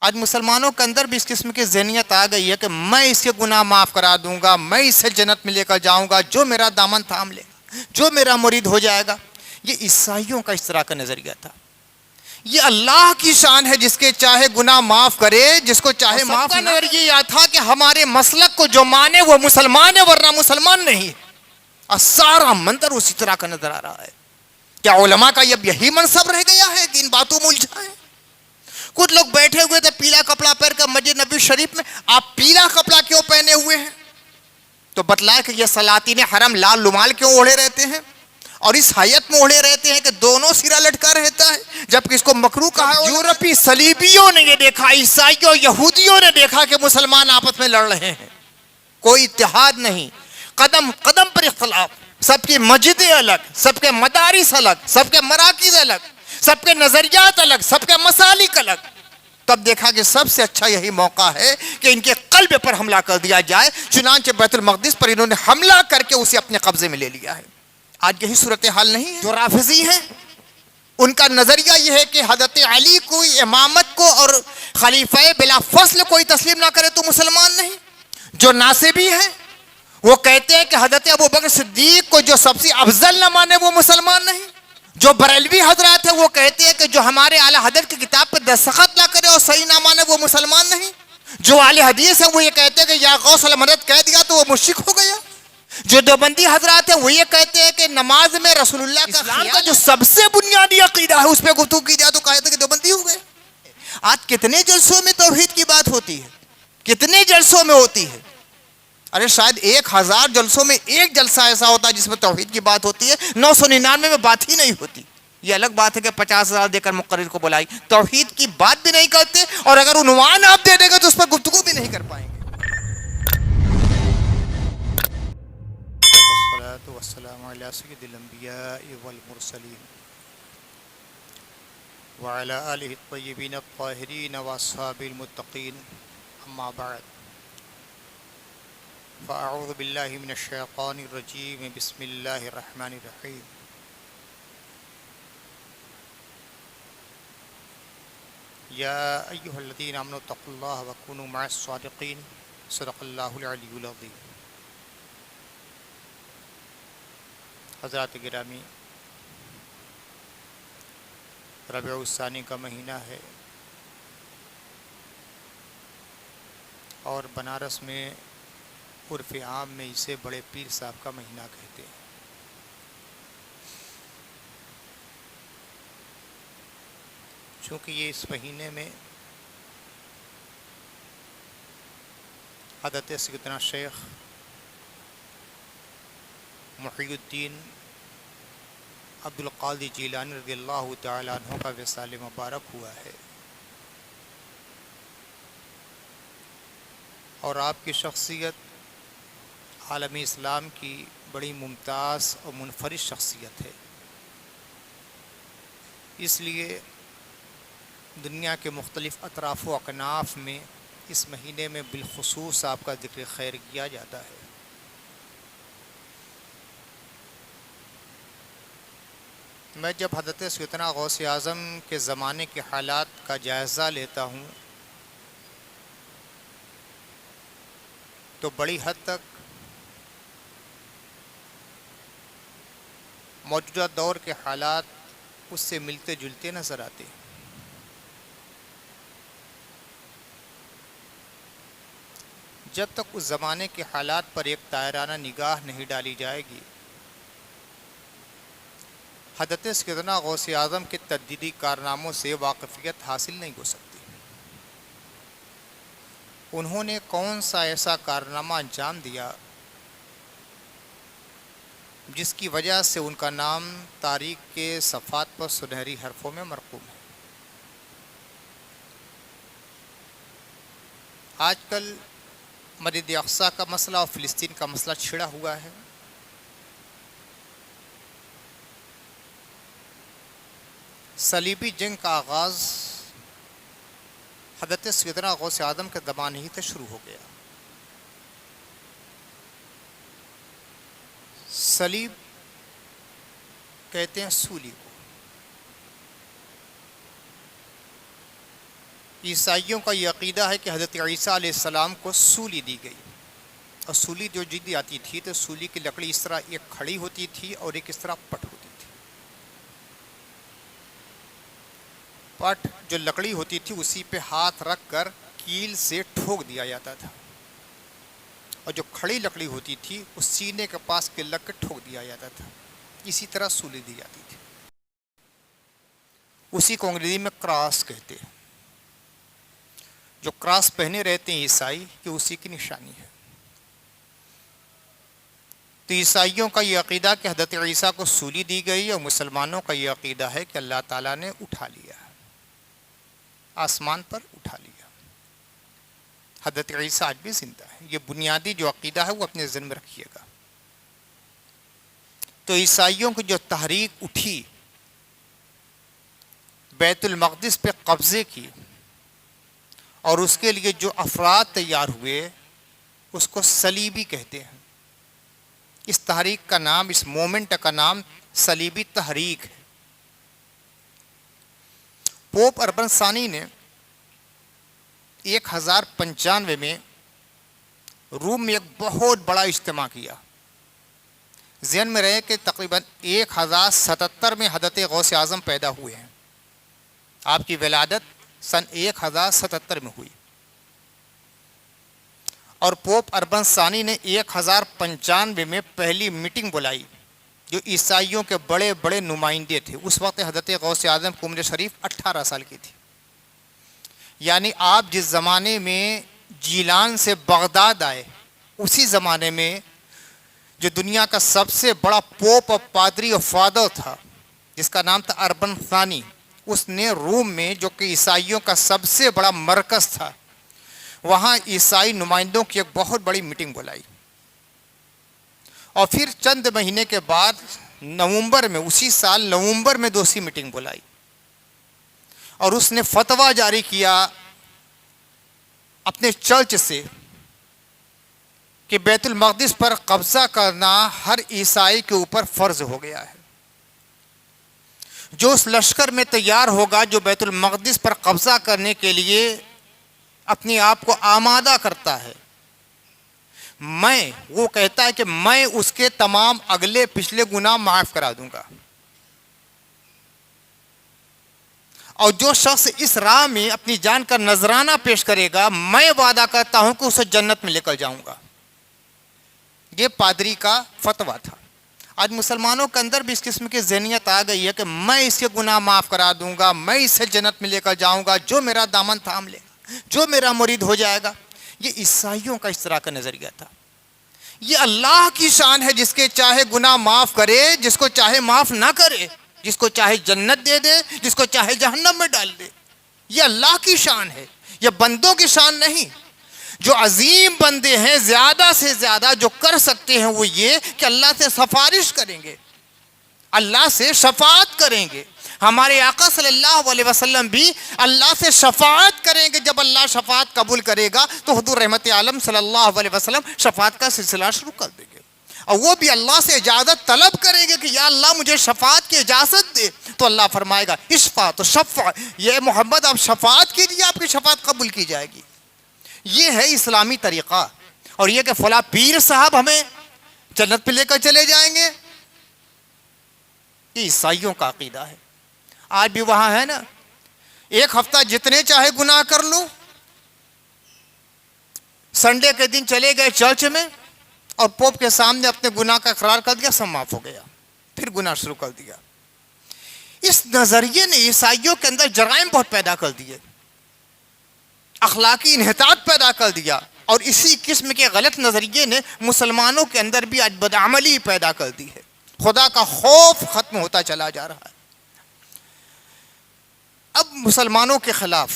آج مسلمانوں کے اندر بھی اس قسم کی ذہنیت آ گئی ہے کہ میں اس کے گناہ معاف کرا دوں گا، میں اسے جنت میں لے کر جاؤں گا جو میرا دامن تھام لے گا، جو میرا مرید ہو جائے گا۔ یہ عیسائیوں کا اس طرح کا نظریہ تھا۔ یہ اللہ کی شان ہے جس کے چاہے گناہ معاف کرے، جس کو چاہے معاف نہ کرے۔ یہ یاد تھا کہ ہمارے مسلک کو جو مانے وہ مسلمان ہے، ورنہ مسلمان نہیں۔ اور سارا منظر اسی طرح کا نظر آ رہا ہے۔ کیا علماء کا یہی منصب رہ گیا ہے کہ ان باتوں میں الجھائیں؟ کچھ لوگ بیٹھے ہوئے تھے پیلا کپڑا پہن کر مسجد نبوی شریف میں، آپ پیلا کپڑا کیوں پہنے ہوئے ہیں؟ تو بتلایا کہ یہ سلاطین حرم لال رومال کیوں اوڑھے رہتے ہیں اور اس حیت میں اوڑھے رہتے ہیں کہ دونوں سرا لٹکا رہتا ہے، جبکہ اس کو مکروہ کہا ہے۔ یورپی صلیبیوں نے یہ دیکھا، عیسائیوں یہودیوں نے دیکھا کہ مسلمان آپس میں لڑ رہے ہیں، کوئی اتحاد نہیں، قدم قدم پر اختلاف، سب کی مسجدیں الگ، سب کے مدارس الگ، سب کے مراکز الگ، سب کے نظریات الگ، سب کے مسالک الگ۔ تب دیکھا کہ سب سے اچھا یہی موقع ہے کہ ان کے قلب پر حملہ کر دیا جائے، چنانچہ بیت المقدس پر انہوں نے حملہ کر کے اسے اپنے قبضے میں لے لیا ہے۔ آج یہی صورتحال نہیں ہے؟ جو رافضی ہیں ان کا نظریہ یہ ہے کہ حضرت علی کو امامت کو اور خلیفہ بلا فصل کوئی تسلیم نہ کرے تو مسلمان نہیں۔ جو ناصبی ہیں وہ کہتے ہیں کہ حضرت ابوبکر صدیق کو جو سب سے افضل نہ مانے وہ مسلمان نہیں۔ جو بریلوی حضرات ہیں وہ کہتے ہیں کہ جو ہمارے اعلیٰ حضرت کی کتاب پہ دستخط نہ کرے اور صحیح نہ مانے وہ مسلمان نہیں۔ جو اہل حدیث ہیں وہ یہ کہتے ہیں کہ یا غوث المدد کہہ دیا تو وہ مشرک ہو گیا۔ جو دیوبندی حضرات ہیں وہ یہ کہتے ہیں کہ نماز میں رسول اللہ کا اسلام کا جو سب سے بنیادی عقیدہ ہے اس پہ گفتگو کی جائے تو کہتے ہیں کہ دیوبندی ہو گئے۔ آج کتنے جلسوں میں توحید کی بات ہوتی ہے، کتنے جلسوں میں ہوتی ہے؟ ارے شاید 1000 جلسوں میں ایک جلسہ ایسا ہوتا ہے جس میں توحید کی بات ہوتی ہے، 999 میں بات ہی نہیں ہوتی۔ یہ الگ بات ہے کہ 50,000 دے کر مقرر کو بلائی، توحید کی بات بھی نہیں کرتے، اور اگر عنوان آپ دے دیں گے تو اس پر گفتگو بھی نہیں کر پائیں گے۔ والصلاة والسلام على سید الانبیاء والمرسلین وعلى آلہ الطیبین الطاہرین واصحاب المتقین، اما بعد فاعوذ باللہ من الشیطان الرجیم، بسم اللہ الرحمن الرحیم۔ یا ایہا الذین آمنوا اتقوا اللہ وکونوا مع الصادقین، صدق اللہ العلی العظیم۔ حضرات گرامی، ربیع الثانی کا مہینہ ہے اور بنارس میں عرف عام میں اسے بڑے پیر صاحب کا مہینہ کہتے ہیں۔ چونکہ یہ اس مہینے میں حضرت سیدنا شیخ محی الدین عبد القادر جیلانی رضی اللہ تعالیٰ عنہ کا وصال مبارک ہوا ہے، اور آپ کی شخصیت عالم اسلام کی بڑی ممتاز اور منفرد شخصیت ہے۔ اس لیے دنیا کے مختلف اطراف و اکناف میں اس مہینے میں بالخصوص آپ کا ذکر خیر کیا جاتا ہے۔ میں جب حضرت سیدنا غوث اعظم کے زمانے کے حالات کا جائزہ لیتا ہوں تو بڑی حد تک موجودہ دور کے حالات اس سے ملتے جلتے نظر آتے ہیں۔ جب تک اس زمانے کے حالات پر ایک دائرانہ نگاہ نہیں ڈالی جائے گی، حضرت سیدنا غوث اعظم کے تجدیدی کارناموں سے واقفیت حاصل نہیں ہو سکتی۔ انہوں نے کون سا ایسا کارنامہ انجام دیا جس کی وجہ سے ان کا نام تاریخ کے صفحات پر سنہری حرفوں میں مرقوم ہے۔ آج کل مسجد اقصی کا مسئلہ اور فلسطین کا مسئلہ چھڑا ہوا ہے۔ صلیبی جنگ کا آغاز حضرت سیدنا غوث اعظم کے زمانے ہی سے شروع ہو گیا۔ صلیب کہتے ہیں سولی کو۔ عیسائیوں کا یہ عقیدہ ہے کہ حضرت عیسیٰ علیہ السلام کو سولی دی گئی، اور سولی جو دی آتی تھی تو سولی کی لکڑی اس طرح ایک کھڑی ہوتی تھی اور ایک اس طرح پٹ ہوتی تھی۔ پٹ جو لکڑی ہوتی تھی اسی پہ ہاتھ رکھ کر کیل سے ٹھوک دیا جاتا تھا، اور جو کھڑی لکڑی ہوتی تھی اس سینے کے پاس کے لگ کے ٹھوک دیا جاتا تھا۔ اسی طرح سولی دی جاتی تھی، اسی کو انگریزی میں کراس کہتے ہیں۔ جو کراس پہنے رہتے ہیں عیسائی، یہ اسی کی نشانی ہے۔ تو عیسائیوں کا یہ عقیدہ کہ حضرت عیسیٰ کو سولی دی گئی، اور مسلمانوں کا یہ عقیدہ ہے کہ اللہ تعالیٰ نے اٹھا لیا، آسمان پر اٹھا لیا۔ حضرت عیسیٰ آج بھی زندہ ہے۔ یہ بنیادی جو عقیدہ ہے وہ اپنے ذہن میں رکھیے گا۔ تو عیسائیوں کی جو تحریک اٹھی بیت المقدس پہ قبضے کی، اور اس کے لیے جو افراد تیار ہوئے اس کو صلیبی کہتے ہیں۔ اس تحریک کا نام، اس مومنٹ کا نام صلیبی تحریک ہے۔ پوپ اربن ثانی نے 1095 میں روم میں ایک بہت بڑا اجتماع کیا۔ ذہن میں رہے کہ تقریباً 1077 میں حضرت غوث اعظم پیدا ہوئے ہیں۔ آپ کی ولادت سن 1077 میں ہوئی، اور پوپ اربن ثانی نے 1095 میں پہلی میٹنگ بلائی جو عیسائیوں کے بڑے بڑے نمائندے تھے۔ اس وقت حضرت غوث اعظم کی عمر شریف 18 سال کی تھی، یعنی آپ جس زمانے میں جیلان سے بغداد آئے، اسی زمانے میں جو دنیا کا سب سے بڑا پوپ اور پادری اور فادر تھا جس کا نام تھا اربن ثانی، اس نے روم میں جو کہ عیسائیوں کا سب سے بڑا مرکز تھا، وہاں عیسائی نمائندوں کی ایک بہت بڑی میٹنگ بلائی۔ اور پھر چند مہینے کے بعد نومبر میں، اسی سال نومبر میں دوسری میٹنگ بلائی، اور اس نے فتویٰ جاری کیا اپنے چرچ سے کہ بیت المقدس پر قبضہ کرنا ہر عیسائی کے اوپر فرض ہو گیا ہے۔ جو اس لشکر میں تیار ہوگا جو بیت المقدس پر قبضہ کرنے کے لیے اپنے آپ کو آمادہ کرتا ہے، وہ کہتا ہے کہ میں اس کے تمام اگلے پچھلے گناہ معاف کرا دوں گا، اور جو شخص اس راہ میں اپنی جان کا نذرانہ پیش کرے گا، میں وعدہ کرتا ہوں کہ اسے جنت میں لے کر جاؤں گا۔ یہ پادری کا فتویٰ تھا۔ آج مسلمانوں کے اندر بھی اس قسم کی ذہنیت آ گئی ہے کہ میں اس کے گناہ معاف کرا دوں گا، میں اسے جنت میں لے کر جاؤں گا، جو میرا دامن تھام لے گا، جو میرا مرید ہو جائے گا۔ یہ عیسائیوں کا اس طرح کا نظریہ تھا۔ یہ اللہ کی شان ہے، جس کے چاہے گناہ معاف کرے، جس کو چاہے معاف نہ کرے، جس کو چاہے جنت دے دے، جس کو چاہے جہنم میں ڈال دے۔ یہ اللہ کی شان ہے، یہ بندوں کی شان نہیں۔ جو عظیم بندے ہیں زیادہ سے زیادہ جو کر سکتے ہیں وہ یہ کہ اللہ سے سفارش کریں گے، اللہ سے شفاعت کریں گے۔ ہمارے آقا صلی اللہ علیہ وسلم بھی اللہ سے شفاعت کریں گے۔ جب اللہ شفاعت قبول کرے گا تو حضور رحمت عالم صلی اللہ علیہ وسلم شفاعت کا سلسلہ شروع کر دیں گے، اور وہ بھی اللہ سے اجازت طلب کریں گے کہ یا اللہ مجھے شفاعت کی اجازت دے، تو اللہ فرمائے گا اشفع تو شفع، یہ محمد آپ شفاعت کیجیے، آپ کی شفاعت قبول کی جائے گی۔ یہ ہے اسلامی طریقہ۔ اور یہ کہ فلاں پیر صاحب ہمیں جنت پہ لے کر چلے جائیں گے، یہ عیسائیوں کا عقیدہ ہے۔ آج بھی وہاں ہے نا، ایک ہفتہ جتنے چاہے گناہ کر لو، سنڈے کے دن چلے گئے چرچ میں اور پوپ کے سامنے اپنے گناہ کا اقرار کر دیا، سب معاف ہو گیا، پھر گناہ شروع کر دیا۔ اس نظریے نے عیسائیوں کے اندر جرائم بہت پیدا کر دیے، اخلاقی انحطاط پیدا کر دیا، اور اسی قسم کے غلط نظریے نے مسلمانوں کے اندر بھی آج بدعملی پیدا کر دی ہے۔ خدا کا خوف ختم ہوتا چلا جا رہا ہے۔ اب مسلمانوں کے خلاف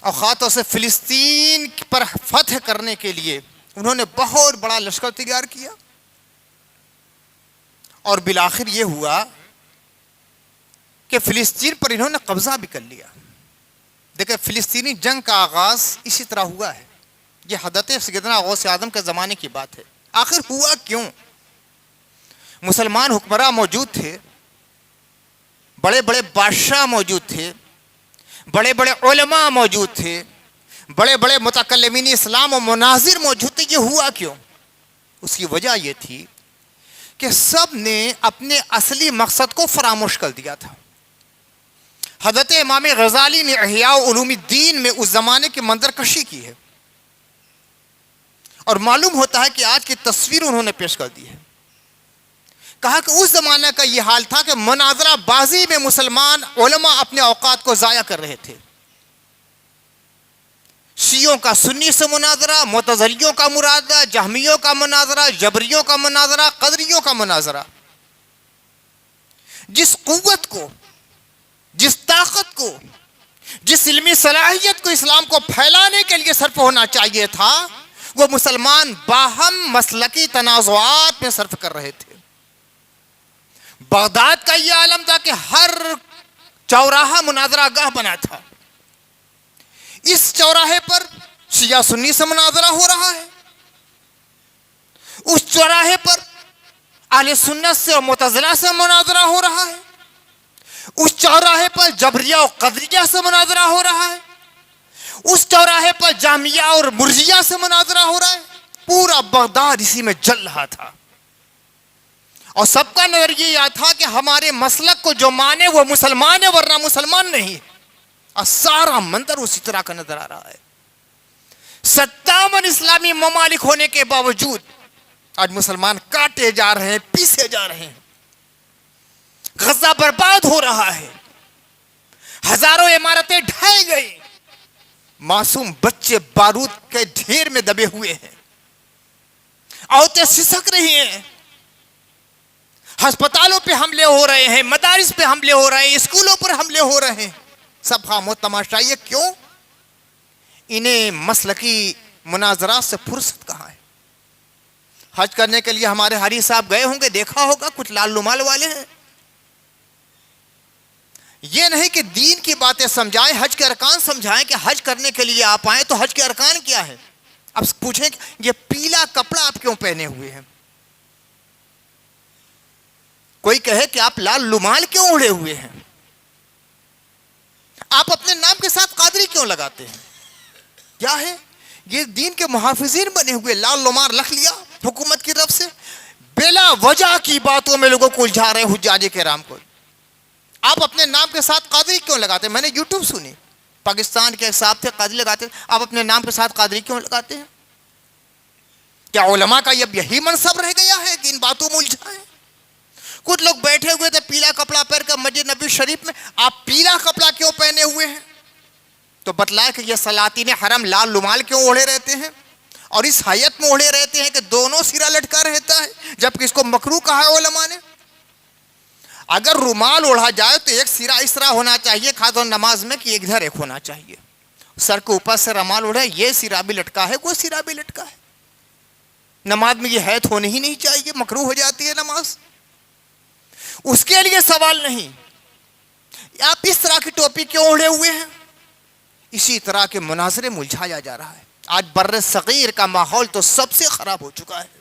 اور خاص طور سے فلسطین پر فتح کرنے کے لیے انہوں نے بہت بڑا لشکر تیار کیا، اور بالآخر یہ ہوا کہ فلسطین پر انہوں نے قبضہ بھی کر لیا۔ دیکھیں، فلسطینی جنگ کا آغاز اسی طرح ہوا ہے۔ یہ حضرت سیدنا غوث اعظم کے زمانے کی بات ہے۔ آخر ہوا کیوں؟ مسلمان حکمراں موجود تھے، بڑے بڑے بادشاہ موجود تھے، بڑے بڑے علماء موجود تھے، بڑے بڑے متکلمین اسلام و مناظر موجود تھے. یہ ہوا کیوں؟ اس کی وجہ یہ تھی کہ سب نے اپنے اصلی مقصد کو فراموش کر دیا تھا. حضرت امام غزالی نے احیاء علوم الدین میں اس زمانے کی منظر کشی کی ہے، اور معلوم ہوتا ہے کہ آج کی تصویر انہوں نے پیش کر دی ہے. کہا کہ اس زمانہ کا یہ حال تھا کہ مناظرہ بازی میں مسلمان علماء اپنے اوقات کو ضائع کر رہے تھے. شیعوں کا سنی سے مناظرہ، معتزلیوں کا مناظرہ، جہمیوں کا مناظرہ، جبریوں کا مناظرہ، قدریوں کا مناظرہ. جس قوت کو، جس طاقت کو، جس علمی صلاحیت کو اسلام کو پھیلانے کے لیے صرف ہونا چاہیے تھا، وہ مسلمان باہم مسلکی تنازعات میں صرف کر رہے تھے. بغداد کا یہ عالم تھا کہ ہر چوراہا مناظرہ گاہ بنا تھا. اس چوراہے پر شیعہ سنی سے مناظرہ ہو رہا ہے، اس چوراہے پر اہل سنت سے اور معتزلہ سے مناظرہ ہو رہا ہے، اس چوراہے پر جبریہ اور قدریہ سے مناظرہ ہو رہا ہے، اس چوراہے پر جہمیہ اور مرجیہ سے مناظرہ ہو رہا ہے. پورا بغداد اسی میں جل رہا تھا، اور سب کا نظریہ یہ تھا کہ ہمارے مسلک کو جو مانے وہ مسلمان ہے، ورنہ مسلمان نہیں. اور سارا منظر اسی طرح کا نظر آ رہا ہے. 57 اسلامی ممالک ہونے کے باوجود آج مسلمان کاٹے جا رہے ہیں، پیسے جا رہے ہیں. غزہ برباد ہو رہا ہے، ہزاروں عمارتیں ڈھائی گئی، معصوم بچے بارود کے ڈھیر میں دبے ہوئے ہیں، عورتیں سسک رہی ہیں، ہسپتالوں پہ حملے ہو رہے ہیں، مدارس پہ حملے ہو رہے ہیں، اسکولوں پر حملے ہو رہے ہیں. سب خاموش تماشا. یہ کیوں؟ انہیں مسلکی مناظرات سے فرصت کہاں ہے؟ حج کرنے کے لیے ہمارے حاجی صاحب گئے ہوں گے، دیکھا ہوگا کچھ لال رومال والے ہیں. یہ نہیں کہ دین کی باتیں سمجھائیں، حج کے ارکان سمجھائیں کہ حج کرنے کے لیے آپ آئیں تو حج کے ارکان کیا ہے. اب پوچھیں کہ یہ پیلا کپڑا آپ کیوں پہنے ہوئے ہیں؟ کوئی کہے کہ آپ لال رومال کیوں اوڑھے ہوئے ہیں؟ آپ اپنے نام کے ساتھ قادری کیوں لگاتے ہیں؟ کیا ہے یہ؟ دین کے محافظین بنے ہوئے لال رومال رکھ لیا حکومت کی طرف سے، بلا وجہ کی باتوں میں لوگوں کو الجھا رہے ہیں حجاج کرام کو. آپ اپنے نام کے ساتھ قادری کیوں لگاتے ہیں؟ میں نے یوٹیوب سنی، پاکستان کے صاحب تھے قادری لگاتے ہیں. آپ اپنے نام کے ساتھ قادری کیوں لگاتے ہیں؟ کیا علماء کا یہی منصب رہ گیا ہے کہ ان باتوں میں الجھائیں؟ کچھ لوگ بیٹھے ہوئے تھے پیلا کپڑا پہن کر مسجد نبی شریف میں. آپ پیلا کپڑا کیوں پہنے ہوئے ہیں؟ تو بتلائے کہ یہ سلاطین حرم لال رومال کیوں اوڑھے رہتے ہیں، اور اس حیت میں اوڑھے رہتے ہیں کہ دونوں سرا لٹکا رہتا ہے، جبکہ اس کو مکروہ کہا ہے علماء نے. اگر رومال اوڑھا جائے تو ایک سرا اس طرح ہونا چاہیے خاص طور نماز میں کہ ایک ادھر ایک ہونا چاہیے. سر کے اوپر سے رومال اوڑھے، یہ سرا بھی لٹکا ہے، وہ سرا بھی لٹکا ہے. نماز میں یہ حیت ہونی ہی نہیں چاہیے، مکروہ ہو جاتی ہے نماز. اس کے لیے سوال نہیں آپ اس طرح کی ٹوپی کیوں اوڑھے ہوئے ہیں. اسی طرح کے مناظرے میں الجھایا جا رہا ہے. آج بر صغیر کا ماحول تو سب سے خراب ہو چکا ہے.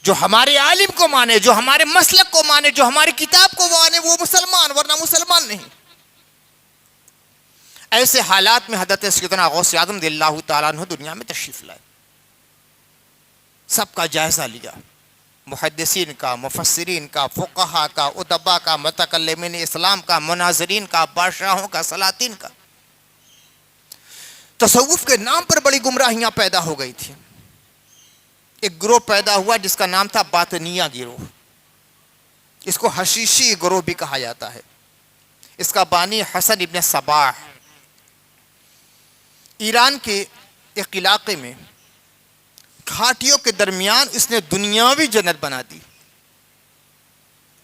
جو ہمارے عالم کو مانے، جو ہمارے مسلک کو مانے، جو ہماری کتاب کو مانے، وہ مسلمان، ورنہ مسلمان نہیں. ایسے حالات میں حضرت سیدنا غوث اعظم رضی اللہ تعالیٰ عنہ دنیا میں تشریف لائے، سب کا جائزہ لیا، محدثین کا، مفسرین کا، فقہا کا، ادبا کا، متکلمین اسلام کا، مناظرین کا، بادشاہوں کا، سلاطین کا. تصوف کے نام پر بڑی گمراہیاں پیدا ہو گئی تھیں. ایک گروہ پیدا ہوا جس کا نام تھا باطنیہ گروہ. اس کو حشیشی گروہ بھی کہا جاتا ہے. اس کا بانی حسن ابن صباح ایران کے ایک علاقے میں گھاٹیوں کے درمیان اس نے دنیاوی جنت بنا دی.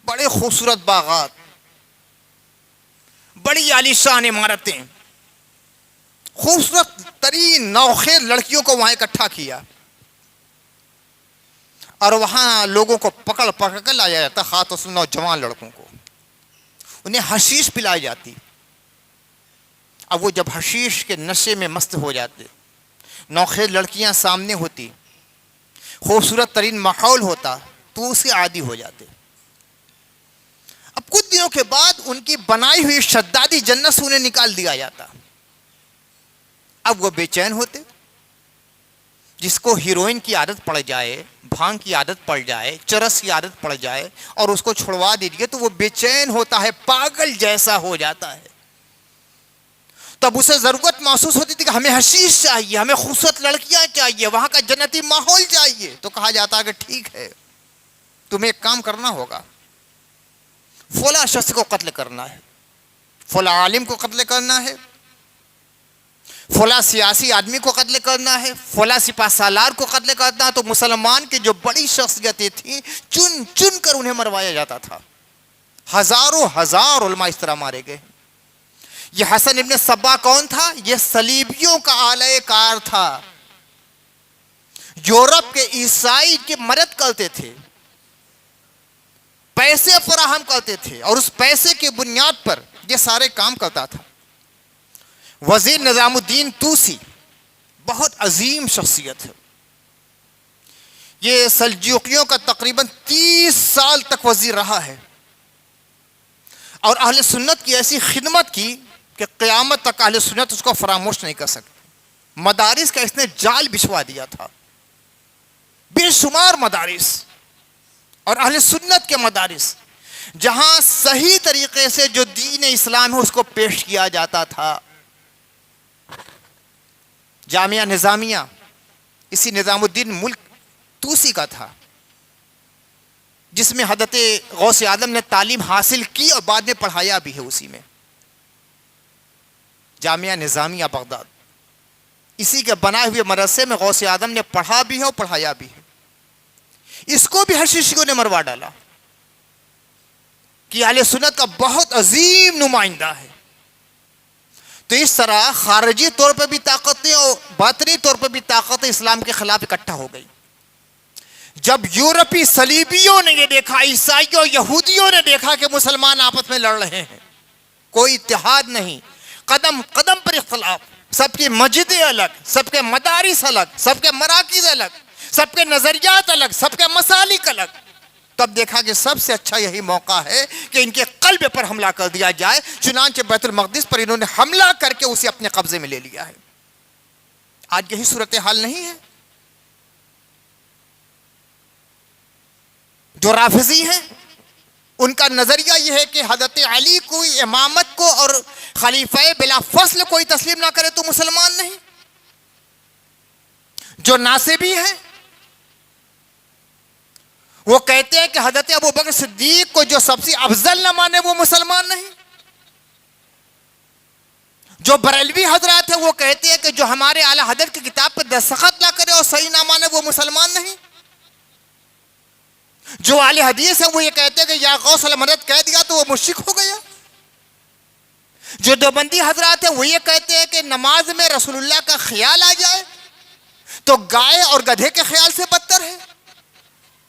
بڑے خوبصورت باغات، بڑی عالیشان عمارتیں، خوبصورت ترین نوخیز لڑکیوں کو وہاں اکٹھا کیا، اور وہاں لوگوں کو پکڑ پکڑ کر لایا جاتا، خاص نوجوان لڑکوں کو انہیں حشیش پلائی جاتی. اب وہ جب حشیش کے نشے میں مست ہو جاتے، نوخیز لڑکیاں سامنے ہوتی، خوبصورت ترین ماحول ہوتا، تو اسے عادی ہو جاتے. اب کچھ دنوں کے بعد ان کی بنائی ہوئی شدادی جنت سے انہیں نکال دیا جاتا. اب وہ بے چین ہوتے. جس کو ہیروئن کی عادت پڑ جائے, بھانگ کی عادت پڑ جائے, چرس کی عادت پڑ جائے اور اس کو چھڑوا دیجیے تو وہ بے چین ہوتا ہے, پاگل جیسا ہو جاتا ہے. تب اسے ضرورت محسوس ہوتی تھی کہ ہمیں حشیش چاہیے, ہمیں خوبصورت لڑکیاں چاہیے, وہاں کا جنتی ماحول چاہیے. تو کہا جاتا ہے کہ ٹھیک ہے, تمہیں ایک کام کرنا ہوگا, فلاں شخص کو قتل کرنا ہے, فلاں عالم کو قتل کرنا ہے, فلاں سیاسی آدمی کو قتل کرنا ہے, فلاں سپہ سالار کو قتل کرنا ہے. تو مسلمان کی جو بڑی شخصیتیں تھیں چن چن کر انہیں مروایا جاتا تھا. ہزاروں ہزار علماء اس طرح مارے گئے. یہ حسن ابن صبا کون تھا؟ یہ صلیبیوں کا اعلی کار تھا. یورپ کے عیسائی کی مدد کرتے تھے, پیسے فراہم کرتے تھے, اور اس پیسے کی بنیاد پر یہ سارے کام کرتا تھا. وزیر نظام الدین طوسی بہت عظیم شخصیت ہے. یہ سلجوقیوں کا تقریباً 30 سال تک وزیر رہا ہے, اور اہل سنت کی ایسی خدمت کی کہ قیامت تک اہل سنت اس کو فراموش نہیں کر سکتے. مدارس کا اس نے جال بچھوا دیا تھا, بے شمار مدارس اور اہل سنت کے مدارس, جہاں صحیح طریقے سے جو دین اسلام ہے اس کو پیش کیا جاتا تھا. جامعہ نظامیہ اسی نظام الدین ملک طوسی کا تھا, جس میں حضرت غوث اعظم نے تعلیم حاصل کی اور بعد میں پڑھایا بھی ہے. اسی میں جامعہ نظامیہ بغداد, اسی کے بنائے ہوئے مدرسے میں غوث اعظم نے پڑھا بھی ہے اور پڑھایا بھی ہے. اس کو بھی حشیشیوں نے مروا ڈالا کہ اہل سنت کا بہت عظیم نمائندہ ہے. تو اس طرح خارجی طور پر بھی طاقتیں اور باطنی طور پر بھی طاقتیں اسلام کے خلاف اکٹھا ہو گئی. جب یورپی صلیبیوں نے یہ دیکھا, عیسائیوں یہودیوں نے دیکھا کہ مسلمان آپس میں لڑ رہے ہیں, کوئی اتحاد نہیں, قدم قدم پر اختلاف, سب کی مسجدیں الگ, سب کے مدارس الگ, سب کے مراکز الگ, سب کے نظریات الگ, سب کے مسالک الگ, تب دیکھا کہ سب سے اچھا یہی موقع ہے کہ ان کے قلب پر حملہ کر دیا جائے. چنانچہ بیت المقدس پر انہوں نے حملہ کر کے اسے اپنے قبضے میں لے لیا ہے. آج یہی صورتحال نہیں ہے؟ جو رافضی ہیں ان کا نظریہ یہ ہے کہ حضرت علی کو امامت کو اور خلیفہ بلا فصل کوئی تسلیم نہ کرے تو مسلمان نہیں. جو ناصبی ہیں وہ کہتے ہیں کہ حضرت ابوبکر صدیق کو جو سب سے افضل نہ مانے وہ مسلمان نہیں. جو بریلوی حضرات ہیں وہ کہتے ہیں کہ جو ہمارے اعلی حضرت کی کتاب پر دستخط نہ کرے اور صحیح نہ مانے وہ مسلمان نہیں. جو اہل حدیث ہیں وہ یہ کہتے ہیں کہ یا غوث المدد کہہ دیا تو وہ مشرک ہو گیا. جو دیوبندی حضرات ہیں وہ یہ کہتے ہیں کہ نماز میں رسول اللہ کا خیال آ جائے تو گائے اور گدھے کے خیال سے بدتر ہے.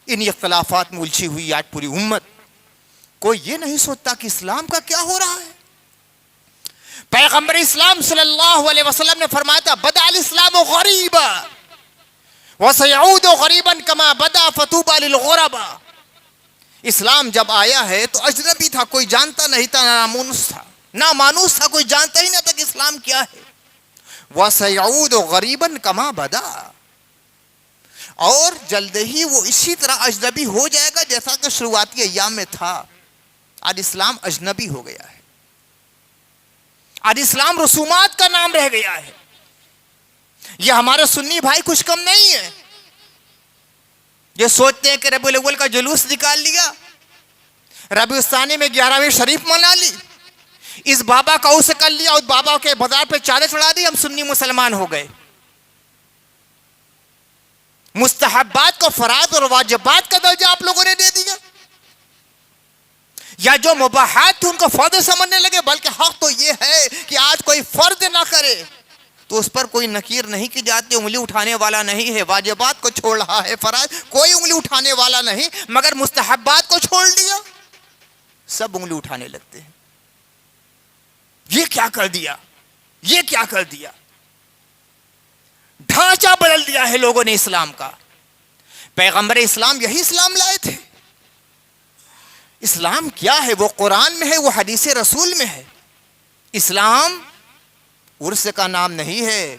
ان اختلافات میں الجھی ہوئی آج پوری امت. کوئی یہ نہیں سوچتا کہ اسلام کا کیا ہو رہا ہے. پیغمبر اسلام صلی اللہ علیہ وسلم نے فرمایا تھا بدأ الاسلام غریبا وسيعود غریبا كما بدأ فطوبى للغرباء. اسلام جب آیا ہے تو اجنبی تھا, کوئی جانتا نہیں تھا, نامانوس تھا, کوئی جانتا ہی نہیں تھا کہ اسلام کیا ہے. وسيعود غریبا كما بدأ, اور جلد ہی وہ اسی طرح اجنبی ہو جائے گا جیسا کہ شروعاتی ایام میں تھا. آج اسلام اجنبی ہو گیا ہے. آج اسلام رسومات کا نام رہ گیا ہے. یہ ہمارے سنی بھائی کچھ کم نہیں ہے. یہ سوچتے ہیں کہ ربیع الاول کا جلوس نکال لیا, ربیع الثانی میں 11ویں شریف منا لی, اس بابا کا اسے کر لیا, اس بابا کے بازار پہ چادر چڑھا دی, ہم سنی مسلمان ہو گئے. مستحبات کو فرائض اور واجبات کا درجہ آپ لوگوں نے دے دیا, یا جو مباحات تھے ان کو فرض سمجھنے لگے. بلکہ حق تو یہ ہے کہ آج کوئی فرض نہ کرے تو اس پر کوئی نکیر نہیں کی جاتی, انگلی اٹھانے والا نہیں ہے. واجبات کو چھوڑ رہا ہے, فرائض کوئی انگلی اٹھانے والا نہیں, مگر مستحبات کو چھوڑ دیا سب انگلی اٹھانے لگتے ہیں. یہ کیا کر دیا, یہ کیا کر دیا. ڈھانچہ بدل دیا ہے لوگوں نے اسلام کا. پیغمبر اسلام یہی اسلام لائے تھے. اسلام کیا ہے؟ وہ قرآن میں ہے, وہ حدیث رسول میں ہے. اسلام عرس کا نام نہیں ہے،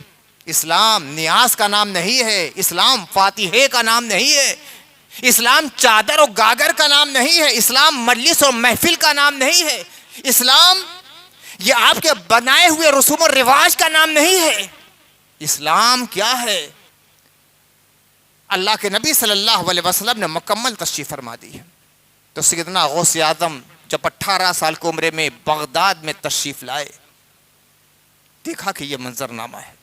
اسلام نیاز کا نام نہیں ہے، اسلام فاتحے کا نام نہیں ہے، اسلام چادر اور گاگر کا نام نہیں ہے، اسلام مجلس اور محفل کا نام نہیں ہے، اسلام یہ آپ کے بنائے ہوئے رسوم و رواج کا نام نہیں ہے۔ اسلام کیا ہے؟ اللہ کے نبی صلی اللہ علیہ وسلم نے مکمل تشریح فرما دی ہے۔ تو سیدنا غوث اعظم جب 18 سال کی عمر میں بغداد میں تشریف لائے، دیکھا کہ یہ منظرنامہ ہے،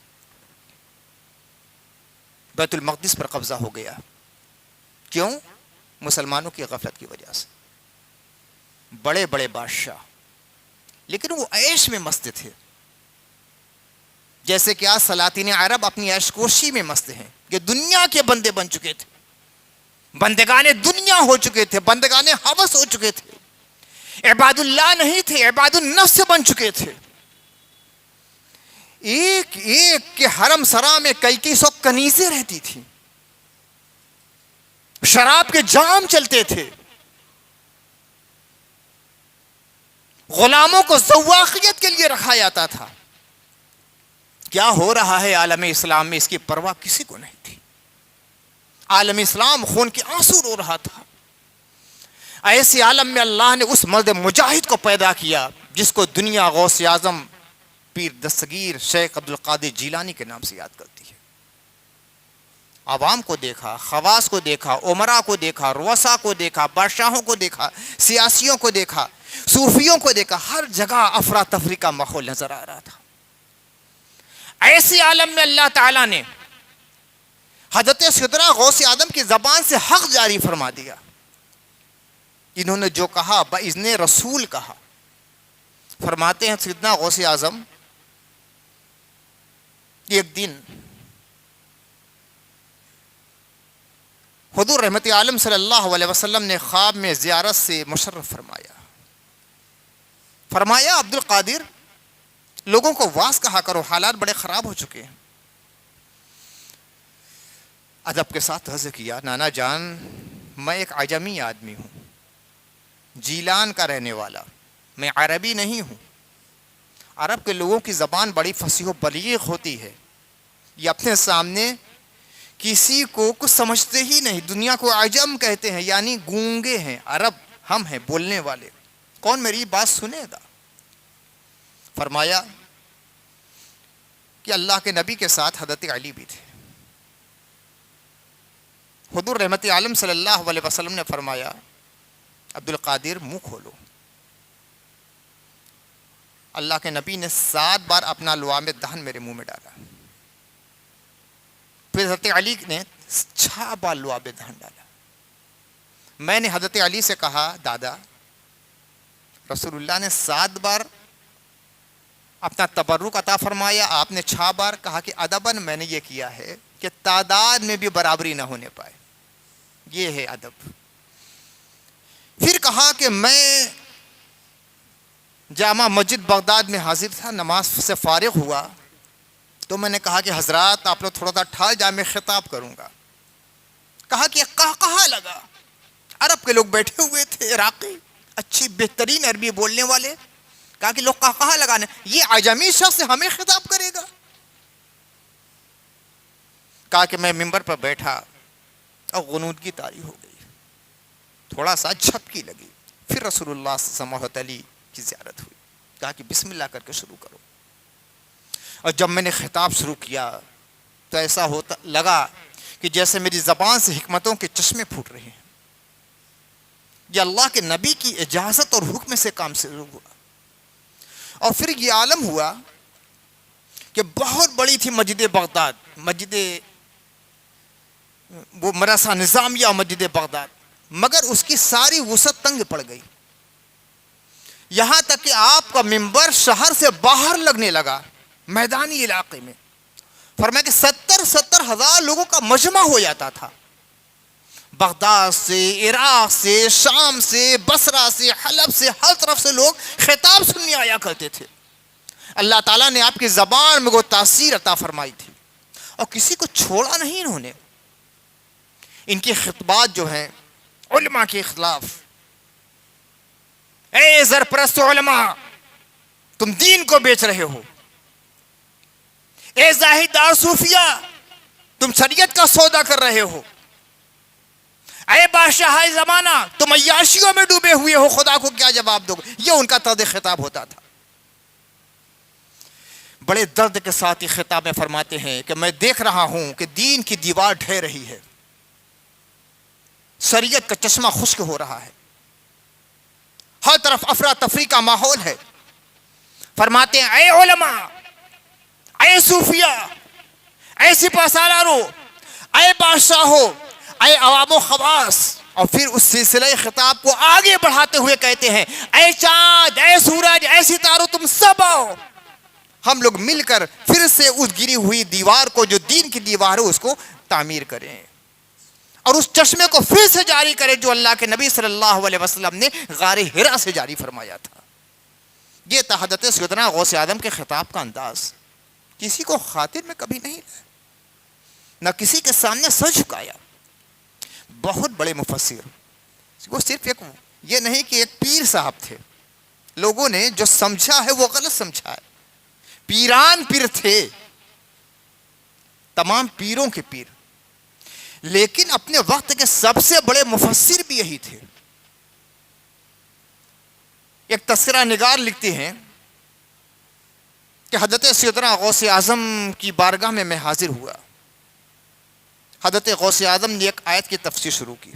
بیت المقدس پر قبضہ ہو گیا۔ کیوں؟ مسلمانوں کی غفلت کی وجہ سے۔ بڑے بڑے بادشاہ، لیکن وہ عیش میں مست تھے، جیسے کہ آج سلاطین عرب اپنی عیش کوشی میں مست ہیں، یہ دنیا کے بندے بن چکے تھے، بندگان دنیا ہو چکے تھے، بندگان ہوس ہو چکے تھے، عباد اللہ نہیں تھے، عباد النفس بن چکے تھے۔ ایک ایک کے حرم سرا میں کئی سو کنیزیں رہتی تھیں، شراب کے جام چلتے تھے، غلاموں کو زواقیت کے لیے رکھا جاتا تھا۔ کیا ہو رہا ہے عالم اسلام میں، اس کی پرواہ کسی کو نہیں تھی۔ عالم اسلام خون کے آنسو رو رہا تھا۔ ایسے عالم میں اللہ نے اس مرد مجاہد کو پیدا کیا جس کو دنیا غوث اعظم پیر دستگیر شیخ عبد القادر جیلانی کے نام سے یاد کرتی ہے۔ عوام کو دیکھا، خواص کو دیکھا، عمرا کو دیکھا، رؤسا کو دیکھا، بادشاہوں کو دیکھا، سیاسیوں کو دیکھا، صوفیوں کو دیکھا، ہر جگہ افراتفری کا ماحول نظر آ رہا تھا۔ ایسی عالم میں اللہ تعالیٰ نے حضرت سیدنا غوث اعظم کی زبان سے حق جاری فرما دیا۔ انہوں نے جو کہا باذن رسول کہا۔ فرماتے ہیں سیدنا غوث اعظم ایک دن حضور رحمت عالم صلی اللہ علیہ وسلم نے خواب میں زیارت سے مشرف فرمایا عبد القادر، لوگوں کو واز کہا کرو، حالات بڑے خراب ہو چکے ہیں۔ ادب کے ساتھ عرض کیا، نانا جان میں ایک عجمی آدمی ہوں، جیلان کا رہنے والا، میں عربی نہیں ہوں۔ عرب کے لوگوں کی زبان بڑی فصیح و بلیغ ہوتی ہے، یہ اپنے سامنے کسی کو کچھ سمجھتے ہی نہیں، دنیا کو عجم کہتے ہیں، یعنی گونگے ہیں۔ عرب ہم ہیں بولنے والے، کون میری بات سنے گا؟ فرمایا کہ اللہ کے نبی کے ساتھ حضرت علی بھی تھے۔ حضور رحمت عالم صلی اللہ علیہ وسلم نے فرمایا عبد القادر منہ کھولو۔ اللہ کے نبی نے 7 بار اپنا لعاب دہن میرے منہ میں ڈالا، پھر حضرت علی نے 6 بار لعاب دہن ڈالا۔ میں نے حضرت علی سے کہا، دادا رسول اللہ نے 7 بار اپنا تبرک عطا فرمایا، آپ نے 6 بار کہا کہ ادباً میں نے یہ کیا ہے کہ تعداد میں بھی برابری نہ ہونے پائے، یہ ہے ادب۔ پھر کہا کہ میں جامع مسجد بغداد میں حاضر تھا، نماز سے فارغ ہوا تو میں نے کہا کہ حضرات آپ لوگ تھوڑا سا ٹھہر جائیں، میں خطاب کروں گا۔ کہا کہ کہاں لگا، عرب کے لوگ بیٹھے ہوئے تھے، عراقی اچھی بہترین عربی بولنے والے، کہا کہ لوگ کہاں لگانے، یہ عجمی شخص ہمیں خطاب کرے گا۔ کہا کہ میں ممبر پر بیٹھا اور غنودگی طاری ہو گئی، تھوڑا سا جھپکی لگی، پھر رسول اللہ صلی اللہ علیہ وسلم کی زیارت ہوئی، کہا کہ بسم اللہ کر کے شروع کرو۔ اور جب میں نے خطاب شروع کیا تو ایسا ہوتا لگا کہ جیسے میری زبان سے حکمتوں کے چشمے پھوٹ رہے ہیں۔ یہ اللہ کے نبی کی اجازت اور حکم سے کام شروع ہوا۔ اور پھر یہ عالم ہوا کہ بہت بڑی تھی مسجد بغداد، مسجد وہ مدرسہ نظامیہ مسجد بغداد، مگر اس کی ساری وسعت تنگ پڑ گئی، یہاں تک کہ آپ کا ممبر شہر سے باہر لگنے لگا، میدانی علاقے میں۔ فرمایا کہ 70 ہزار لوگوں کا مجمع ہو جاتا تھا، بغداد سے، عراق سے، شام سے، بصرہ سے، حلب سے، ہر طرف سے لوگ خطاب سننے آیا کرتے تھے۔ اللہ تعالیٰ نے آپ کی زبان میں وہ تاثیر عطا فرمائی تھی، اور کسی کو چھوڑا نہیں انہوں نے۔ ان کے خطبات جو ہیں علماء کے خلاف، اے زرپرست علماء تم دین کو بیچ رہے ہو، اے زاہدار صوفیہ، تم شریعت کا سودا کر رہے ہو. اے بادشاہ زمانہ، تم عیاشیوں میں ڈوبے ہوئے ہو، خدا کو کیا جواب دو گے؟ یہ ان کا طرز خطاب ہوتا تھا. بڑے درد کے ساتھ یہ خطاب میں فرماتے ہیں کہ میں دیکھ رہا ہوں کہ دین کی دیوار ڈھہ رہی ہے، شریعت کا چشمہ خشک ہو رہا ہے، ہر طرف افراتفری کا ماحول ہے. فرماتے ہیں اے علماء، اے صوفیہ، اے سپہ سالارو، اے بادشاہو، اے عوام و خواص. اور پھر اس سلسلہ خطاب کو آگے بڑھاتے ہوئے کہتے ہیں اے چاند، اے سورج، اے ستاروں، تم سب آؤ، ہم لوگ مل کر پھر سے اس گری ہوئی دیوار کو جو دین کی دیوار ہے اس کو تعمیر کریں اور اس چشمے کو پھر سے جاری کریں جو اللہ کے نبی صلی اللہ علیہ وسلم نے غار حرا سے جاری فرمایا تھا. یہ تھا حضرت سیدنا غوث اعظم کے خطاب کا انداز. کسی کو خاطر میں کبھی نہیں لایا، نہ کسی کے سامنے سر جھکایا. بہت بڑے مفسر، وہ صرف ایک یہ نہیں کہ ایک پیر صاحب تھے، لوگوں نے جو سمجھا ہے وہ غلط سمجھا ہے. پیران پیر تھے، تمام پیروں کے پیر، لیکن اپنے وقت کے سب سے بڑے مفسر بھی یہی تھے. ایک تذکرہ نگار لکھتے ہیں کہ حضرت سیدنا غوث اعظم کی بارگاہ میں حاضر ہوا. حضرت غوث اعظم نے ایک آیت کی تفسیر شروع کی.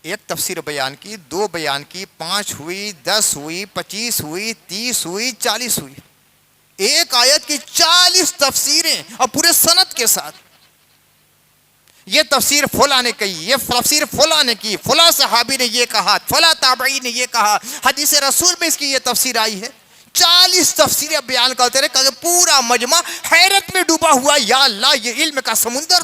ایک تفسیر بیان کی، 2 بیان کی، 5 ہوئی، 10 ہوئی، 25 ہوئی، 30 ہوئی، 40 ہوئی. ایک آیت کی 40 تفسیریں اور پورے سند کے ساتھ. یہ تفسیر فلاں نے کہی، یہ تفسیر فلاں نے کی، فلاں صحابی نے یہ کہا، فلاں تابعی نے یہ کہا، حدیث رسول میں اس کی یہ تفسیر آئی ہے. 40 تفسیریں بیان کرتے رہے کہ پورا مجمع حیرت میں ڈوبا ہوا، یا اللہ یہ علم کا سمندر.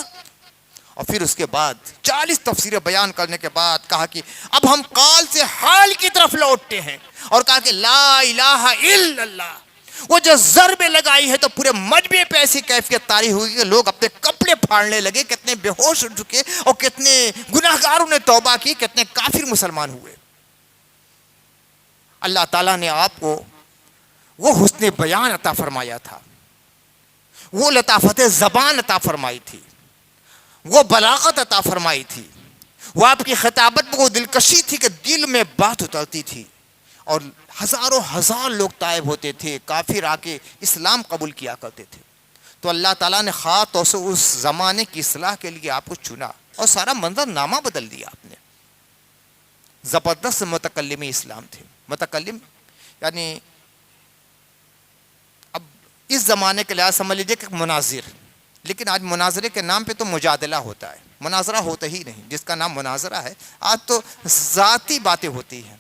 اور پھر اس کے بعد 40 تفسیریں بیان کرنے کے بعد کہا کہ اب ہم قال سے حال کی طرف لوٹتے ہیں، اور کہا کہ لا الہ الا اللہ. وہ جو ضربیں لگائی ہے تو پورے مجمع پہ ایسی کیفیت طاری ہوئی کہ لوگ اپنے کپڑے پھاڑنے لگے، کتنے بے ہوش ہو چکے اور کتنے گناہگاروں نے توبہ کی، کتنے کافر مسلمان ہوئے. اللہ تعالیٰ نے آپ کو وہ حسن بیان عطا فرمایا تھا، وہ لطافت زبان عطا فرمائی تھی، وہ بلاغت عطا فرمائی تھی، وہ آپ کی خطابت میں وہ دلکشی تھی کہ دل میں بات اترتی تھی. اور ہزاروں ہزار لوگ تائب ہوتے تھے، کافر آ کے اسلام قبول کیا کرتے تھے. تو اللہ تعالیٰ نے خاص طور سے اس زمانے کی اصلاح کے لیے آپ کو چنا اور سارا منظر نامہ بدل دیا آپ نے. زبردست متکلم اسلام تھے. متکلم یعنی اب اس زمانے کے لحاظ سمجھ لیجیے کہ مناظر، لیکن آج مناظرے کے نام پہ تو مجادلہ ہوتا ہے، مناظرہ ہوتا ہی نہیں. جس کا نام مناظرہ ہے آج تو ذاتی باتیں ہوتی ہیں،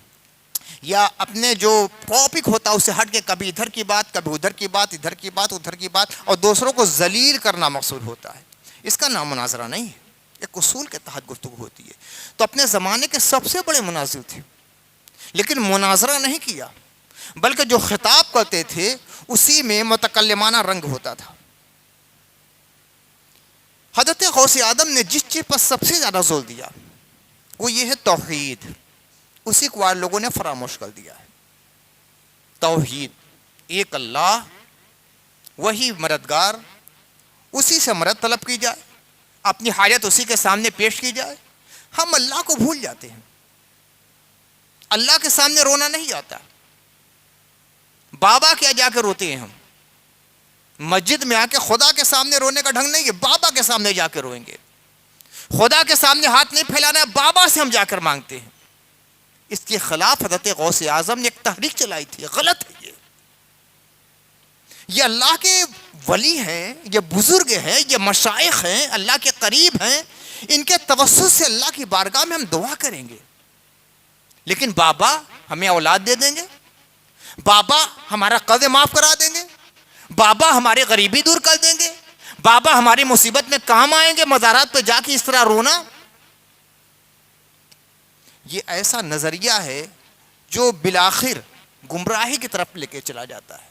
یا اپنے جو ٹاپک ہوتا ہے اس سے ہٹ کے کبھی ادھر کی بات، کبھی ادھر کی بات، ادھر کی بات، ادھر کی بات، اور دوسروں کو ذلیل کرنا مقصود ہوتا ہے. اس کا نام مناظرہ نہیں ہے، ایک اصول کے تحت گفتگو ہوتی ہے. تو اپنے زمانے کے سب سے بڑے مناظر تھے، لیکن مناظرہ نہیں کیا، بلکہ جو خطاب کرتے تھے اسی میں متکلمانہ رنگ ہوتا تھا. حضرت غوث اعظم نے جس چیز پر سب سے زیادہ زور دیا وہ یہ ہے توحید. اسی کو آج لوگوں نے فراموش کر دیا ہے. توحید، ایک اللہ، وہی مددگار، اسی سے مدد طلب کی جائے، اپنی حاجت اسی کے سامنے پیش کی جائے. ہم اللہ کو بھول جاتے ہیں، اللہ کے سامنے رونا نہیں آتا. بابا کیا جا کے روتے ہیں ہم؟ مسجد میں آ کے خدا کے سامنے رونے کا ڈھنگ نہیں ہے، بابا کے سامنے جا کے روئیں گے. خدا کے سامنے ہاتھ نہیں پھیلانا ہے، بابا سے ہم جا کر مانگتے ہیں. اس کے خلاف حضرت غوث اعظم نے ایک تحریک چلائی تھی. غلط ہے یہ اللہ کے ولی ہیں، یہ بزرگ ہیں، یہ مشائخ ہیں، اللہ کے قریب ہیں، ان کے توسط سے اللہ کی بارگاہ میں ہم دعا کریں گے. لیکن بابا ہمیں اولاد دے دیں گے، بابا ہمارا قرض معاف کرا دیں گے، بابا ہماری غریبی دور کر دیں گے، بابا ہماری مصیبت میں کام آئیں گے، مزارات پہ جا کے اس طرح رونا. یہ ایسا نظریہ ہے جو بالآخر گمراہی کی طرف لے کے چلا جاتا ہے.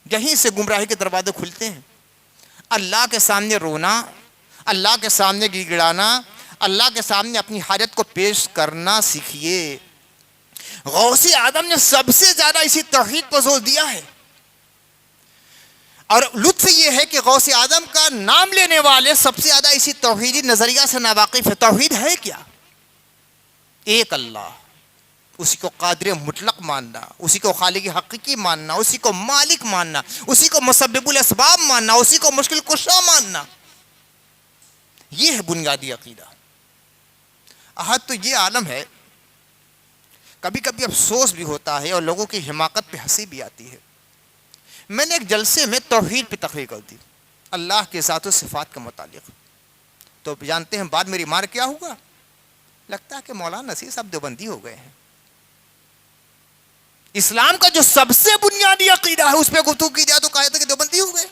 یہیں سے گمراہی کے دروازے کھلتے ہیں. اللہ کے سامنے رونا، اللہ کے سامنے گڑ گڑانا، اللہ کے سامنے اپنی حاجت کو پیش کرنا سیکھیے. غوث اعظم نے سب سے زیادہ اسی توحید پر زور دیا ہے. اور لطف یہ ہے کہ غوث اعظم کا نام لینے والے سب سے زیادہ اسی توحیدی نظریہ سے ناواقف ہے. توحید ہے کیا؟ ایک اللہ، اسی کو قادر مطلق ماننا، اسی کو خالق حقیقی ماننا، اسی کو مالک ماننا، اسی کو مسبب الاسباب ماننا، اسی کو مشکل کشا ماننا. یہ ہے بنیادی عقیدہ. احد تو یہ عالم ہے. کبھی کبھی افسوس بھی ہوتا ہے اور لوگوں کی حماقت پہ ہنسی بھی آتی ہے. میں نے ایک جلسے میں توحید پہ تقریر کر دی، اللہ کے ذات و صفات کے متعلق. تو جانتے ہیں بعد میری مار کیا ہوا؟ لگتا ہے کہ مولانا نصیر صاحب دیوبندی ہو گئے ہیں. اسلام کا جو سب سے بنیادی عقیدہ ہے اس پہ گفتگو کی جائے تو کہا جاتا ہے کہ دیوبندی ہو گئے.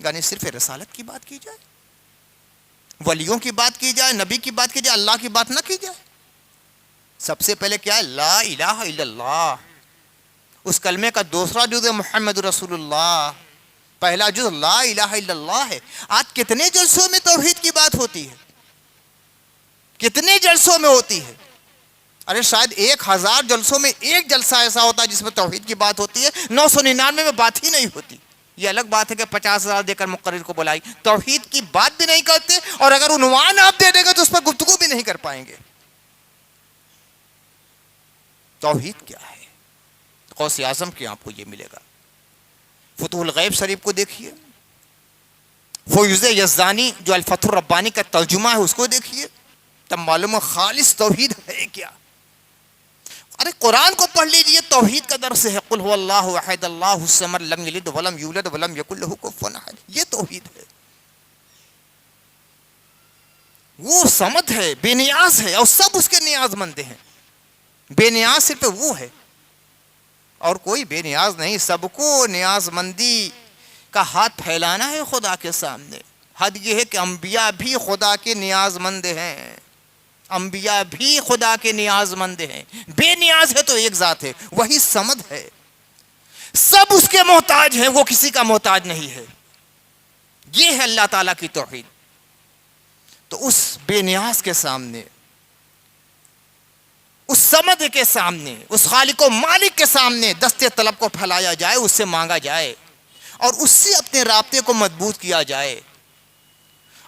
یعنی صرف رسالت کی بات کی جائے، ولیوں کی بات کی جائے، نبی کی بات کی جائے، اللہ کی بات نہ کی جائے. سب سے پہلے کیا ہے؟ لا الہ الا اللہ. اس کلمے کا دوسرا جز محمد رسول اللہ. پہلا جز لا الہ الا اللہ ہے. آج کتنے جلسوں میں توحید کی بات ہوتی ہے؟ کتنے جلسوں میں ہوتی ہے؟ ارے شاید 1000 جلسوں میں ایک جلسہ ایسا ہوتا ہے جس میں توحید کی بات ہوتی ہے. 999 میں بات ہی نہیں ہوتی. یہ الگ بات ہے کہ 50,000 دے کر مقرر کو بلائی، توحید کی بات بھی نہیں کرتے، اور اگر عنوان آپ دے دیں گے تو اس پر گفتگو بھی نہیں کر پائیں گے. توحید کیا ہے؟ غوث اعظم کے آپ کو یہ ملے گا. فتح الغیب شریف کو دیکھیے، فیوض یزدانی جو الفتح الربانی کا ترجمہ ہے اس کو دیکھیے، تب معلوم ہے خالص توحید ہے کیا. ارے قرآن کو پڑھ لیجئے، توحید کا درس ہے. قل هو اللہ احد اللہ الصمد لم یلد ولم یولد ولم یکن له کفوا احد. یہ توحید ہے. وہ صمد ہے، بے نیاز ہے، اور سب اس کے نیاز مند ہیں. بے نیاز صرف وہ ہے اور کوئی بے نیاز نہیں. سب کو نیاز مندی کا ہاتھ پھیلانا ہے خدا کے سامنے. حد یہ ہے کہ انبیاء بھی خدا کے نیاز مند ہیں. انبیاء بھی خدا کے نیاز مند ہیں. بے نیاز ہے تو ایک ذات ہے، وہی صمد ہے. سب اس کے محتاج ہیں، وہ کسی کا محتاج نہیں ہے. یہ ہے اللہ تعالیٰ کی توحید. تو اس بے نیاز کے سامنے، اس صمد کے سامنے، اس خالق و مالک کے سامنے دستے طلب کو پھیلایا جائے، اس سے مانگا جائے اور اس سے اپنے رابطے کو مضبوط کیا جائے.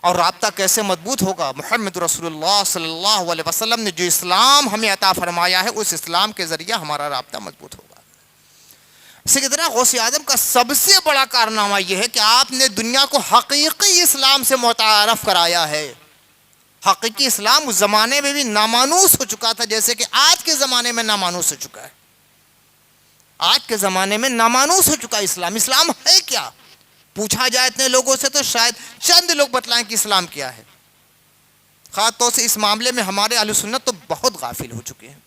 اور رابطہ کیسے مضبوط ہوگا؟ محمد رسول اللہ صلی اللہ علیہ وسلم نے جو اسلام ہمیں عطا فرمایا ہے اس اسلام کے ذریعہ ہمارا رابطہ مضبوط ہوگا. سیدنا غوث اعظم کا سب سے بڑا کارنامہ یہ ہے کہ آپ نے دنیا کو حقیقی اسلام سے متعارف کرایا ہے. حقیقی اسلام اس زمانے میں بھی نامانوس ہو چکا تھا جیسے کہ آج کے زمانے میں نامانوس ہو چکا ہے. آج کے زمانے میں نامانوس ہو چکا اسلام. اسلام ہے کیا؟ پوچھا جائے اتنے لوگوں سے تو شاید چند لوگ بتلائیں کہ اسلام کیا ہے. خاص طور سے اس معاملے میں ہمارے اہل سنت تو بہت غافل ہو چکے ہیں،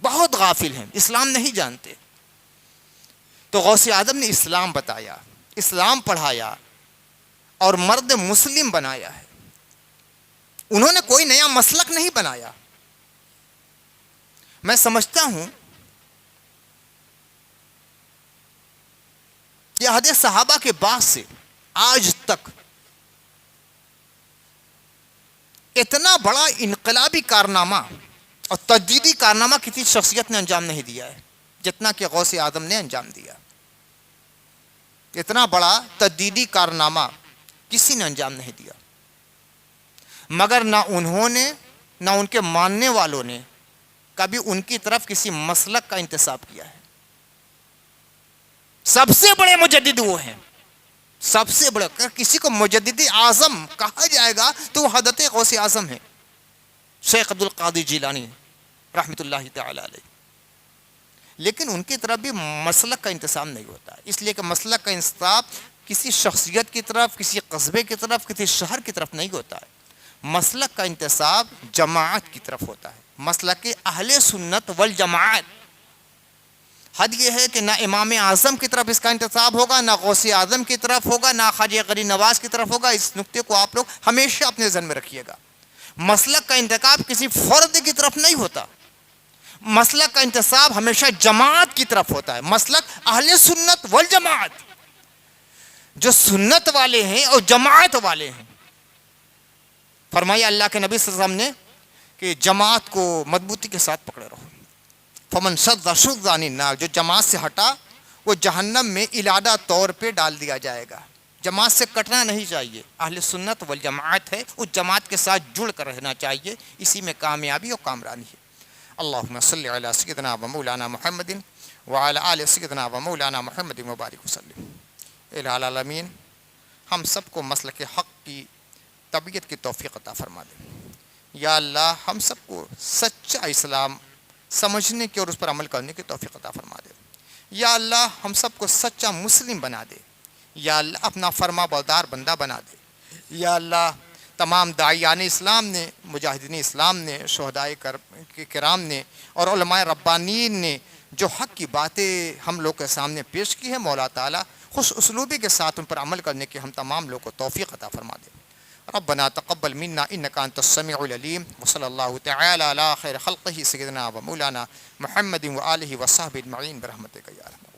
بہت غافل ہیں، اسلام نہیں جانتے. تو غوث اعظم نے اسلام بتایا، اسلام پڑھایا اور مرد مسلم بنایا ہے. انہوں نے کوئی نیا مسلک نہیں بنایا. میں سمجھتا ہوں کہ عہد صحابہ کے بعد سے آج تک اتنا بڑا انقلابی کارنامہ اور تجدیدی کارنامہ کسی شخصیت نے انجام نہیں دیا ہے جتنا کہ غوث اعظم نے انجام دیا. اتنا بڑا تجدیدی کارنامہ کسی نے انجام نہیں دیا، مگر نہ انہوں نے نہ ان کے ماننے والوں نے کبھی ان کی طرف کسی مسلک کا انتساب کیا ہے. سب سے بڑے مجدد وہ ہیں، سب سے بڑے. اگر کسی کو مجدد اعظم کہا جائے گا تو وہ حضرت غوث اعظم ہیں، شیخ عبد القادر جیلانی رحمۃ اللہ تعالی علیہ. لیکن ان کی طرف بھی مسلک کا انتساب نہیں ہوتا، اس لیے کہ مسلک کا انتساب کسی شخصیت کی طرف، کسی قصبے کی طرف، کسی شہر کی طرف نہیں ہوتا ہے. مسلک کا انتساب جماعت کی طرف ہوتا ہے، مسلک اہل سنت والجماعت. حد یہ ہے کہ نہ امام اعظم کی طرف اس کا انتساب ہوگا، نہ غوث اعظم کی طرف ہوگا، نہ خواجہ غریب نواز کی طرف ہوگا. اس نقطے کو آپ لوگ ہمیشہ اپنے ذہن میں رکھیے گا. مسلک کا انتخاب کسی فرد کی طرف نہیں ہوتا، مسلک کا انتساب ہمیشہ جماعت کی طرف ہوتا ہے. مسلک اہل سنت والجماعت، جو سنت والے ہیں اور جماعت والے ہیں. فرمایا اللہ کے نبی صلی اللہ علیہ وسلم نے کہ جماعت کو مضبوطی کے ساتھ پکڑے رہو. فمن شذ شذ عن النار، جو جماعت سے ہٹا وہ جہنم میں علادہ طور پہ ڈال دیا جائے گا۔ جماعت سے کٹنا نہیں چاہیے، اہل سنت والجماعت ہے، اس جماعت کے ساتھ جڑ کر رہنا چاہیے، اسی میں کامیابی اور کامرانی ہے۔ اللہم صلی علی سیدنا و مولانا محمد وعلی آل سیدنا و مولانا محمد مبارک وسلم۔ الہ العالمین ہم سب کو مسلک حق کی طبیعت کی توفیق عطا فرما دے۔ یا اللہ ہم سب کو سچا اسلام سمجھنے کی اور اس پر عمل کرنے کی توفیق عطا فرما دے۔ یا اللہ ہم سب کو سچا مسلم بنا دے۔ یا اللہ اپنا فرما بردار بندہ بنا دے۔ یا اللہ تمام داعیان اسلام نے، مجاہدین اسلام نے، شہدائے کرام نے اور علماء ربانین نے جو حق کی باتیں ہم لوگ کے سامنے پیش کی ہے، مولا تعالیٰ خوش اسلوبی کے ساتھ ان پر عمل کرنے کی ہم تمام لوگ کو توفیق عطا فرما دے۔ ربنا تقبل منا انك انت السميع العليم وصلى الله تعالى على خير خلقه سيدنا ومولانا محمد وآله وصحبه اجمعين برحمتك يا ارحم